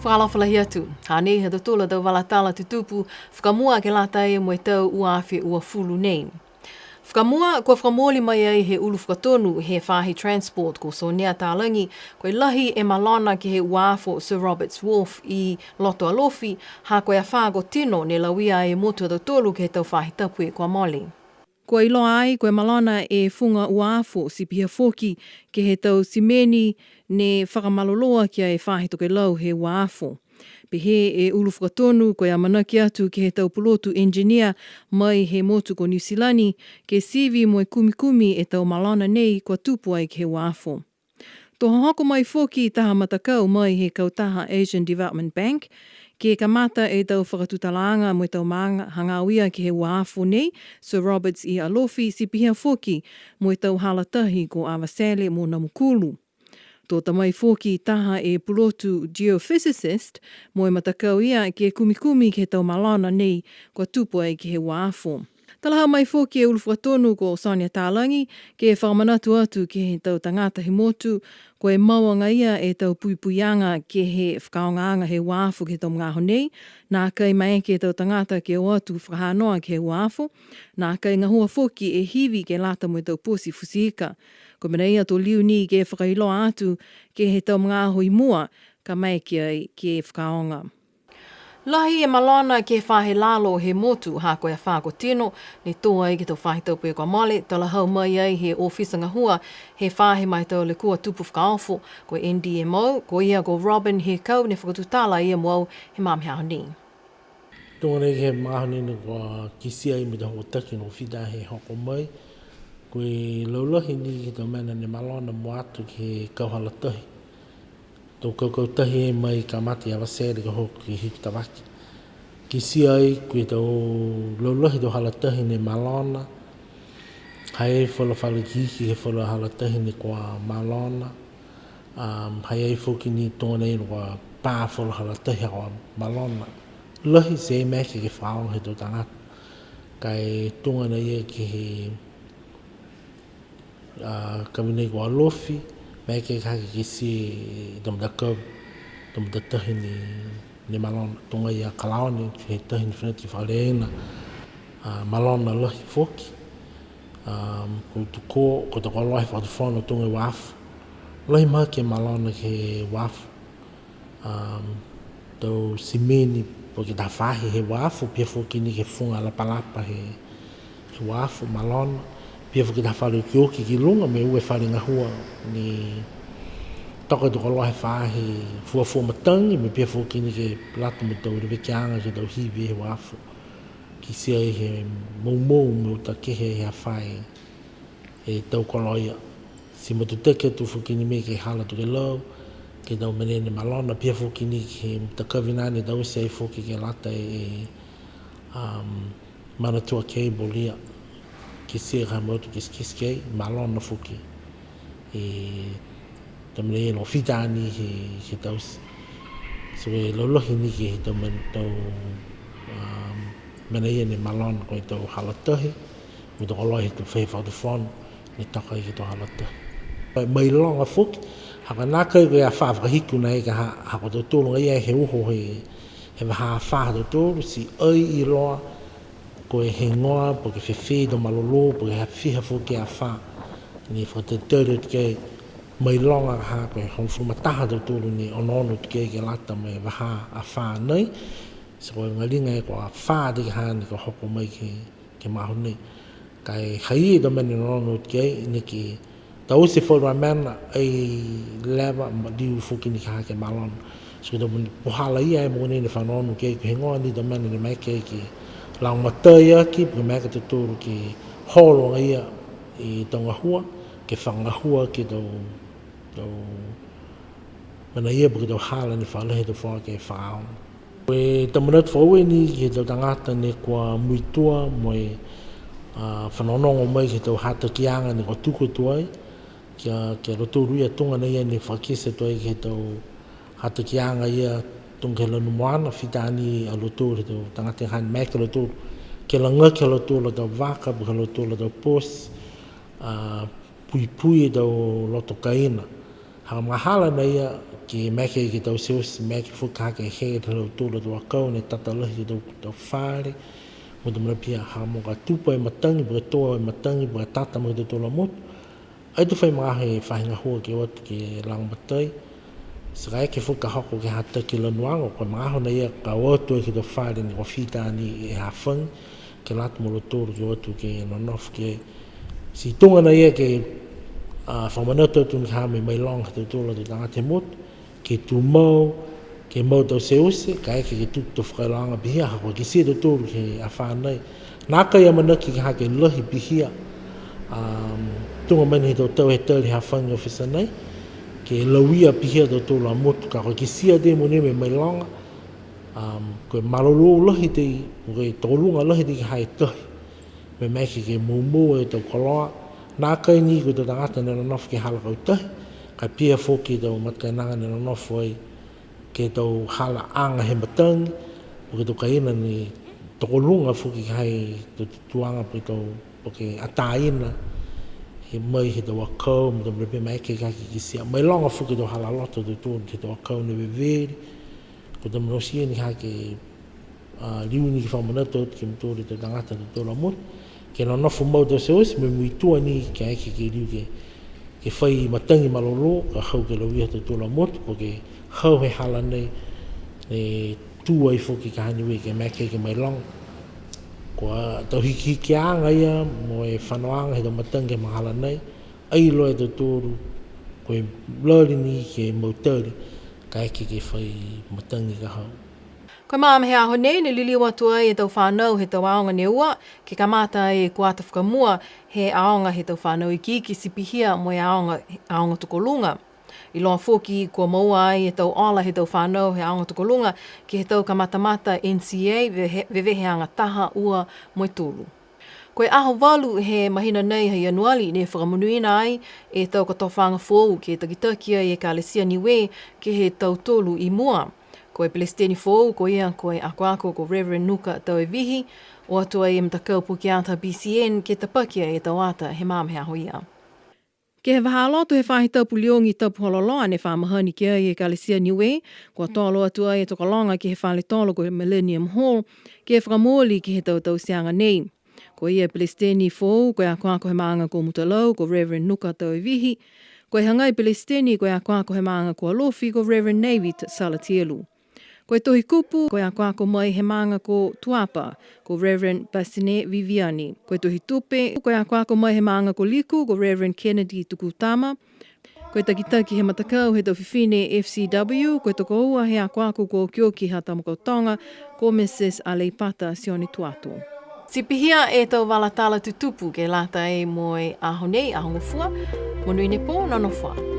Whakalawhalahi atu. Hane, he tōla tau walatala te tupu, whakamua ke lata e mo e tau uawhi ua fulu nei. Whakamua, kua whakamoli mai ai he ulu whakatonu he whahi transport ko Sonea Tālangi, koe lahi e malana ki he uafo Sir Robert's Wharf i loto alofi, ha koe a whāgo tino ne lawia e motu tau tolu ke he tau whahi tapu e kua moli. Koe iloa ai, koe malana e funga uafo si pia foki ke he tau simeni ne whakamaloloa kia e whahi toke lau he uafo. Pe he e ulu whakatonu koe a manaki atu ke he tau pulotu engineer mai he motu ko New Zealand ke CV mo e kumikumi e tau malana nei kua tupu ai ke he uafo. Toha hoko mai foki taha matakau mai he kautaha Asian Development Bank, ke kamata e tau whakatutalanga mo e tau maanga hangawia ki he uafo nei, Sir Roberts i alofi si pihia foki mo e tau halatahi ko Awasale mo Namukulu. Tō tamai foki taha e pulotu geophysicist mo e matakau ia ke kumikumi ki he tau malana nei kua tupu ai ki he uafo. Talaha mai foki e ulu whakatonu ko Sonea Tālangi ke e whakamanatu atu ki he tau tangata he motu ko e mauanga ia e tau puipuianga ke he whakaongaanga he uafo ki he tau mga honei, nā kai mai ke tau tangata ke o atu whakahanoa ke he uafo, nā kai ngahua foki e hivi ke lata mo e tau posi fusika. Ko mena ia tō liu ni ke whakailoa atu ke he tau mga hoi mua ka mai ki ai ke whakaonga. Lahi e malana ke whahe lalo he motu ha koe a whako tino, ne tō ai ke tau whahe taupu e kua male, tala hau mai ai he ofisa ngahua, he whahe mai tau le kua tupu whakaofo, ko NDMO, ko ia ko Robin he kau ne whakatutala ia mo he mami haoni. Tōna he mahoni ni kua kisia i me te hokotaki no whita he hoko mai, koe laulahi ni ki tau mena ne malana mo atu ki he kauhalatahi. Tō kautahi e mai ka mati Awasale ka hoku ki hikitawaki. Ki sia ai koe tau laulahi tō halatahi ne malana, hai ai whala whalakiki he whala halatahi ne kua malana, hai ai whoki ni tōna e kua pā whala halatahi kua malana. Lahi se e meki ke whaong he tō tangata. Kai tōngana ia ki he kawinei kua alofi, mai ke kaki ki si tamadakau, tamadatahi ni malona. Tonga ia kalaoni, he tahi ni wheneti whaleina, malona lahi foki. Ko tuko, ko tako alohi whakatawhana tonga wafu. Lahi maha ke malona ke wafu. Tau simeni, po ke ta whahi he wafu, pia foki ni ke funga lapalapa he wafu, malona. Pia whuki ta whare ki oki ki lunga me ue whare ngahua ni toka tuka lohe whahi fuafua matangi me pia whuki ni ke lata mo tau rewekianga ke tau hiwi he wafu. Ki sia i he maumou me uta kehe he whai e tau koloia. Si matu teke tu whuki ni me ke hala tu ke lau, ke tau menene malona, pia whuki ni ke takavinane tau se e whuki ke lata e manatua cable ia. Ki sia ka motu kis kei, malona fuki. Tamina e no whitani he tausi. So e lolohi ni ki he tau mena ia ne malona koe tau halatahi, me tau alohi tu whewha tu whanu, ne taka i ki tau halatahi. Mai longa fuki, haka nākai koe a whawakahiku na eka hako tau tōlunga ia he uho he waha whaha tau tōlu, si ai i loa, koe he ngoa, po ke whewhi do malolo, po ke whiha fuki a wha. Ni whakatatari te kei, mai longa ha koe honfumataha tau tōlu ni onono te kei ke lata me waha a wha nei. So koe ngalinga e koe a wha te ke hāni ka hoko mai ke maho nei. Kai hai e do meni onono te kei, ni ki tau se whaura mana ai lewa ma diu fuki ni ka hake malona. So koe mani pohala ia e mōne ne whanono kei, ko he ngoa ni do meni ne mai kei ki lau matai aki, porque meka te tōru ki holonga ia i tau ngahua, ke whangahua ki tau mana ia porque tau hala ni whalehe tau whaka ke whaao. Koe tamanat whaue ni ki tau tangata ne kua muitua mo e whanonongo mai ki tau hata kianga ni kua tuko tuai, kia rotoru ia tunga na ia ni whakise tuai ki tau hata kianga ia tung ke lanu moana, whitani a lotoru tau tangata hana mai ke lotoru. Ke langa ke lotoru tau waka, ke lotoru tau pos, pui tau loto kaina. Haka mahala na ia ki meke ki tau seus, meke fuka ke he te lau tūla tua kau, ne tatalahi ki tau whare, mo te marapia haka mo ka tupa e matangi, buka toa e matangi, buka tata mo ki te tūla motu. Ai tu whai maa he whahinga hua ki watu ki lang matai. Saka eke fuka hoko ke hata ki lanuanga, koe maa hona ia ka watu e ki tau whare ni ko whita ni e hawhangi, ke latu mo lo tūru ki watu ke nonofu ke si tunga na ia ke whamanata tu ni hame mai long te tūla te tanga te motu, ke tu mau, ke mau tau se use, ka eke ke tuku tau whakailanga bihia, hako ke sia te tūru ke a whanai. Nā kai amanaki ke hake lahi bihia, tunga mani he tau he tali hawhangi o whisanai, ke lauia bihia tau tūla motu, ka koe ke sia te mo me mai longa, koe marolo lahi te, koe tōlunga lahi te ke hae tahi, me meki ke mūmū e tau koloa, nā kai ni koe tau tangata ne nonofu ke hala kau tahi, kai pia fōki tau matkainanga ne nonofu ai, ke tau hala anga he matangi, o ke tau kaina ni tokolunga fōki ke hae tau tuanga po tau, po ke ataina, he mai he tau akau, mo tau mrepe meki ke haki ki sia, mai longa fōki tau hala loto tau tūru ke tau akau ne veveri, ko tau mrosia ni hake liu ni ki whamanata ki mtūri tau tangata tau tūla motu, ke nonofu mau tau seos, me muitua ni ke aike ke liu ke whai matangi malolo, ka hau ke lauia tau tūla motu, po ke hau he hala nei, e tū ai whoki ka Niue ke meke ke mai long. Kua tau hiki anga ia, mo e whanoanga he tau matangi ke mahala nei, ai loe tau tūru, koe lori ni ke mautari, ka aike ke whai matangi ka hau. Koe maa me he aho nei, ne lili watu ai e tau whanau he tau aonga Niue, ke kamata e kuata whakamua he aonga he tau whanau I ki sipihia mo e aonga tukolunga. I loa whoki kua maua ai e tau ola he tau whanau he aonga tukolunga ki he tau kamata NCA vevehe anga taha ua moi tūlu. Koe aho walu he mahina nei hei anuali ne whakamunuina ai e tau katowhanga fōu ke takitakia e kālesia Niue ke he tau tōlu I mua. Koe Pelesteni fōu, ko ia koe ako ko Reverend Nuka tau e vihi, o atua I mtakau puki ata BCN ke tapakia e tau ata he māmeha ho ia. Ke he waha aloto he whahi taupu liongi taupu hololoa ne whamahani ki ai e kālesia Niue, ko tolo atua e tokalonga ki he whale tolo ko Millennium Hall, ke he whakamōli ki he tau seanga nei. Ko ia Pelesteni fōu, koe ako he maanga ko Mutalau, ko Reverend Nuka tau e vihi, koe hangai Pelesteni koe ako he maanga ko Alofi, ko Reverend David Salatielu. Koe tohi kupu, koe ako mai he maanga ko Tuapa, ko Reverend Basine Viviani. Koe tohi tupe, koe ako mai he maanga ko Liku, ko Reverend Kennedy Tukutama. Koe takitaki he matakau he tau whiwhine FCW, koe toko ua he ako ko Kioki Hatamokotonga, ko Mrs. Aleipata Sione Tuatu. Sipihia e tau walatala tutupu ke lata e moe aho nei, aho ngofua, monui ne pō, nanofua.